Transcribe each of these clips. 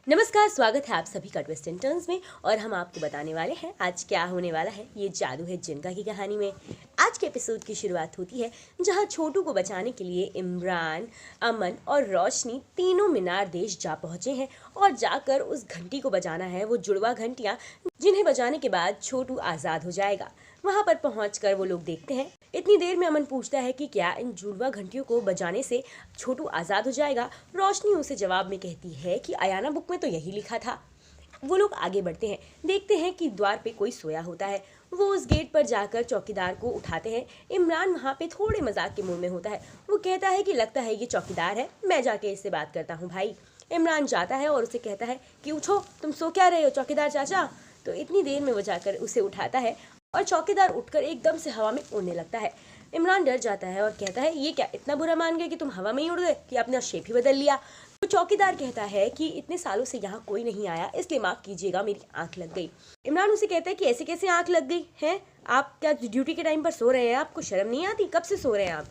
नमस्कार, स्वागत है आप सभी का ट्विस्ट एंड टर्न्स में। और हम आपको बताने वाले हैं आज क्या होने वाला है ये जादू है जिनका की कहानी में। आज के एपिसोड की शुरुआत होती है जहां छोटू को बचाने के लिए इमरान, अमन और रोशनी तीनों मीनार देश जा पहुंचे हैं और जाकर उस घंटी को बजाना है, वो जुड़वा घंटियां जिन्हें बजाने के बाद छोटू आज़ाद हो जाएगा। वहां पर पहुंचकर वो लोग देखते हैं। इतनी देर में अमन पूछता है कि क्या इन जुड़वा घंटियों को बजाने से छोटू आज़ाद हो जाएगा। रोशनी उसे जवाब में कहती है कि अयाना बुक में तो यही लिखा था। वो लोग आगे बढ़ते हैं, देखते हैं कि द्वार पे कोई सोया होता है। वो उस गेट पर जाकर चौकीदार को उठाते हैं। इमरान वहाँ पे थोड़े मजाक के मूड में होता है। वो कहता है कि लगता है ये चौकीदार है, मैं जाके इससे बात करता हूँ भाई। इमरान जाता है और उसे कहता है कि उठो, तुम सो क्या रहे हो चौकीदार चाचा। तो इतनी देर में वो जाकर उसे उठाता है और चौकीदार उठकर एकदम से हवा में उड़ने लगता है। इमरान डर जाता है और कहता है ये क्या इतना बुरा मान गए कि तुम हवा में ही उड़ गए, कि आपने शेप ही बदल लिया। तो चौकीदार कहता है कि इतने सालों से यहाँ कोई नहीं आया, इसलिए माफ कीजिएगा, मेरी आंख लग गई। इमरान उसे कहता है कि ऐसे कैसे आंख लग गई है, आप क्या ड्यूटी के टाइम पर सो रहे हैं, आपको शर्म नहीं आती, कब से सो रहे हैं आप,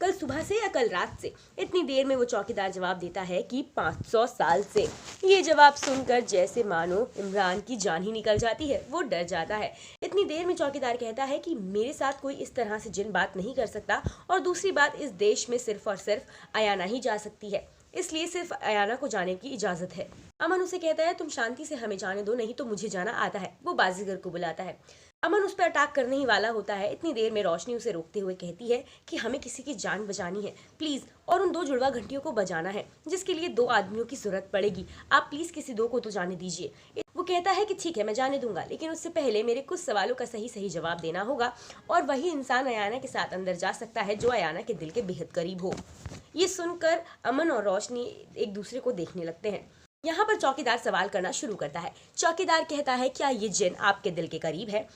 कल सुबह से या कल रात से। इतनी देर में वो चौकीदार जवाब देता है कि 500 साल से। ये जवाब सुनकर जैसे मानो इमरान की जान ही निकल जाती है, वो डर जाता है। इतनी देर में चौकीदार कहता है कि मेरे साथ कोई इस तरह से जिन बात नहीं कर सकता, और दूसरी बात इस देश में सिर्फ और सिर्फ अयाना ही जा सकती है, इसलिए सिर्फ अयाना को जाने की इजाजत है। अमन उसे कहता है तुम शांति से हमें जाने दो, नहीं तो मुझे जाना आता है। वो बाजीगर को बुलाता है। अमन उस पर अटैक करने ही वाला होता है। इतनी देर में रोशनी उसे रोकते हुए कहती है कि हमें किसी की जान बचानी है प्लीज, और उन 2 जुड़वा घंटियों को बजाना है, जिसके लिए 2 आदमियों की जरूरत पड़ेगी। आप प्लीज किसी 2 को तो जाने दीजिए। वो कहता है कि ठीक है मैं जाने दूंगा, लेकिन उससे पहले मेरे कुछ सवालों का सही सही जवाब देना होगा, और वही इंसान अयाना के साथ अंदर जा सकता है जो अयाना के दिल के बेहद करीब हो। ये सुनकर अमन और रोशनी एक दूसरे को देखने लगते हैं। यहाँ पर चौकीदार सवाल करना शुरू करता है। चौकीदार कहता है क्या ये जिन आपके दिल के करीब है।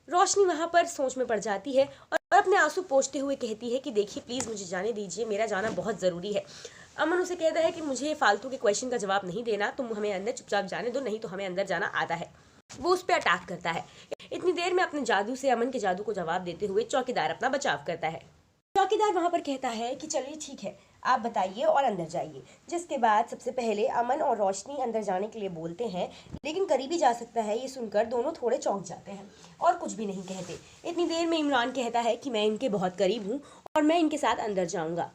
रोशनी वहाँ पर सोच में पड़ जाती है और अपने आंसू पोंछते हुए कहती है कि देखिए प्लीज़ मुझे जाने दीजिए, मेरा जाना बहुत ज़रूरी है। अमन उसे कहता है कि मुझे फालतू के क्वेश्चन का जवाब नहीं देना, तुम हमें अंदर चुपचाप जाने दो, नहीं तो हमें अंदर जाना आता है। वो उस पर अटैक करता है। इतनी देर में अपने जादू से अमन के जादू को जवाब देते हुए चौकीदार अपना बचाव करता है। चौकीदार वहां पर कहता है कि चलिए ठीक है, आप बताइए और अंदर जाइए। जिसके बाद सबसे पहले अमन और रोशनी अंदर जाने के लिए बोलते हैं, लेकिन करीबी जा सकता है ये सुनकर दोनों थोड़े चौंक जाते हैं और कुछ भी नहीं कहते। इतनी देर में इमरान कहता है कि मैं इनके बहुत करीब हूँ और मैं इनके साथ अंदर जाऊँगा।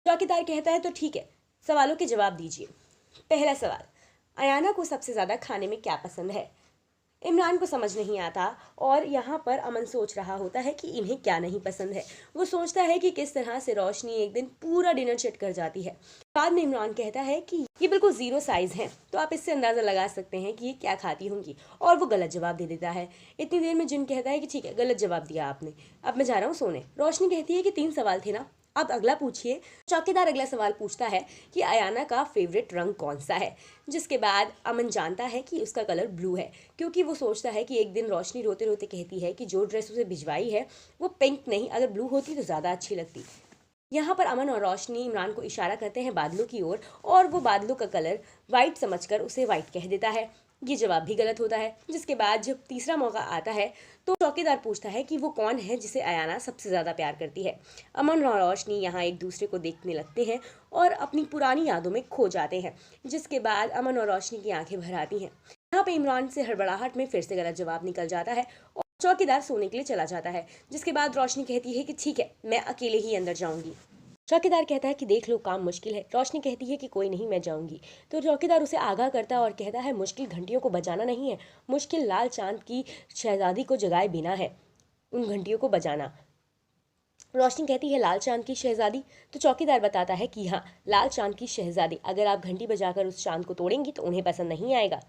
चौकीदार कहता है तो ठीक है, सवालों के जवाब दीजिए। पहला सवाल, अयाना को सबसे ज़्यादा खाने में क्या पसंद है। इमरान को समझ नहीं आता और यहाँ पर अमन सोच रहा होता है कि इन्हें क्या नहीं पसंद है। वो सोचता है कि किस तरह से रोशनी एक दिन पूरा डिनर चिट कर जाती है। बाद में इमरान कहता है कि ये बिल्कुल 0 साइज है, तो आप इससे अंदाज़ा लगा सकते हैं कि ये क्या खाती होंगी, और वो गलत जवाब दे देता है। इतनी देर में जिन कहता है कि ठीक है गलत जवाब दिया आपने, अब मैं जा रहा हूँ सोने। रोशनी कहती है कि 3 सवाल थे ना, अब अगला पूछिए। चौकीदार अगला सवाल पूछता है कि अयाना का फेवरेट रंग कौन सा है। जिसके बाद अमन जानता है कि उसका कलर ब्लू है, क्योंकि वो सोचता है कि एक दिन रोशनी रोते रोते कहती है कि जो ड्रेस उसे भिजवाई है वो पिंक नहीं, अगर ब्लू होती तो ज़्यादा अच्छी लगती। यहाँ पर अमन और रोशनी इमरान को इशारा करते हैं बादलों की ओर, और वो बादलों का कलर वाइट समझकर उसे वाइट कह देता है। ये जवाब भी गलत होता है। जिसके बाद जब तीसरा मौका आता है तो चौकीदार पूछता है कि वो कौन है जिसे अयाना सबसे ज़्यादा प्यार करती है। अमन और रोशनी यहाँ एक दूसरे को देखने लगते हैं और अपनी पुरानी यादों में खो जाते हैं। जिसके बाद अमन और रोशनी की आंखें भर आती हैं। यहाँ पे इमरान से हड़बड़ाहट में फिर से गलत जवाब निकल जाता है और चौकीदार सोने के लिए चला जाता है। जिसके बाद रोशनी कहती है कि ठीक है मैं अकेले ही अंदर जाऊंगी। चौकीदार कहता है कि देख लो काम मुश्किल है। रोशनी कहती है कि कोई नहीं मैं जाऊंगी। तो चौकीदार उसे आगाह करता है और कहता है मुश्किल घंटियों को बजाना नहीं है, मुश्किल लाल चांद की शहजादी को जगाए बिना है उन घंटियों को बजाना। रोशनी कहती है लाल चांद की शहजादी। तो चौकीदार बताता है कि हाँ, लाल चांद की शहजादी, अगर आप घंटी बजाकर उस चांद को तोड़ेंगी तो उन्हें पसंद नहीं आएगा।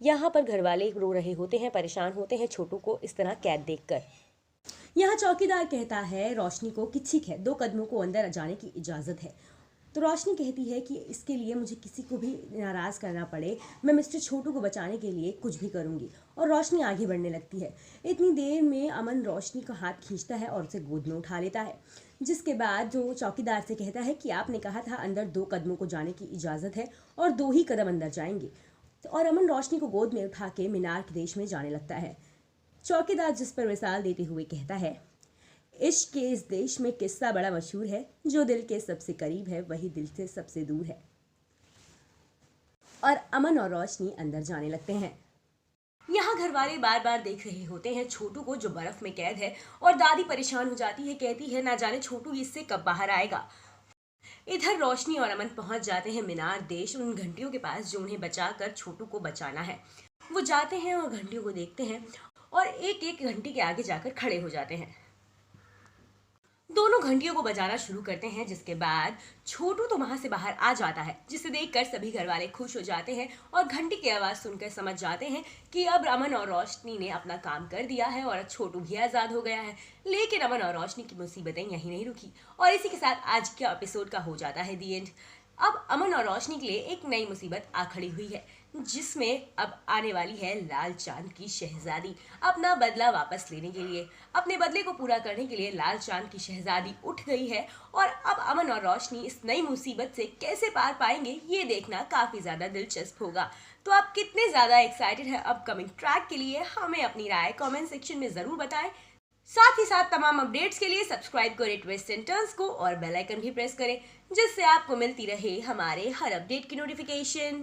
यहाँ पर घर वाले रो रहे होते हैं, परेशान होते हैं छोटू को इस तरह कैद देखकर। यहाँ चौकीदार कहता है रोशनी को कि ठीक है 2 कदमों को अंदर जाने की इजाज़त है। तो रोशनी कहती है कि इसके लिए मुझे किसी को भी नाराज़ करना पड़े, मैं मिस्टर छोटू को बचाने के लिए कुछ भी करूँगी। और रोशनी आगे बढ़ने लगती है। इतनी देर में अमन रोशनी का हाथ खींचता है और उसे गोद में उठा लेता है। जिसके बाद जो चौकीदार से कहता है कि आपने कहा था अंदर 2 कदमों को जाने की इजाज़त है और 2 ही कदम अंदर जाएंगे। और अमन रोशनी को गोद में उठा के मीनार के देश में जाने लगता है। चौकीदार जिस पर मिसाल देते हुए कहता है, इश्क के इस देश में किस्सा बड़ा मशहूर है, जो दिल के सबसे करीब है वही दिल से सबसे दूर है। और अमन और रोशनी अंदर जाने लगते हैं। यहाँ घर वाले बार बार देख रहे होते हैं छोटू को जो बर्फ में कैद है, और दादी परेशान हो जाती है, कहती है ना जाने छोटू इससे कब बाहर आएगा। इधर रोशनी और अमन पहुंच जाते हैं मीनार देश उन घंटियों के पास जो उन्हें बचाकर छोटू को बचाना है। वो जाते हैं और घंटियों को देखते हैं और एक एक घंटी के आगे जाकर खड़े हो जाते हैं। दोनों घंटियों को बजाना शुरू करते हैं, जिसके बाद छोटू तो वहां से बाहर आ जाता है, जिसे देखकर सभी घर वाले खुश हो जाते हैं और घंटी की आवाज सुनकर समझ जाते हैं कि अब अमन और रोशनी ने अपना काम कर दिया है और छोटू भी आजाद हो गया है। लेकिन अमन और रोशनी की मुसीबतें यहीं नहीं रुकी और इसी के साथ आज के एपिसोड का हो जाता है दी एंड। अब अमन और रोशनी के लिए एक नई मुसीबत आ खड़ी हुई है, जिसमें अब आने वाली है लाल चांद की शहजादी अपना बदला वापस लेने के लिए। अपने बदले को पूरा करने के लिए लाल चांद की शहजादी उठ गई है और अब अमन और रोशनी इस नई मुसीबत से कैसे पार पाएंगे ये देखना काफी ज्यादा दिलचस्प होगा। तो आप कितने ज्यादा एक्साइटेड हैं अपकमिंग ट्रैक के लिए, हमें अपनी राय कमेंट सेक्शन में जरूर बताएं। साथ ही साथ तमाम अपडेट्स के लिए सब्सक्राइब करें ट्विस्ट एंड टर्न्स को और बेल आइकन भी प्रेस करें, जिससे आपको मिलती रहे हमारे हर अपडेट की नोटिफिकेशन।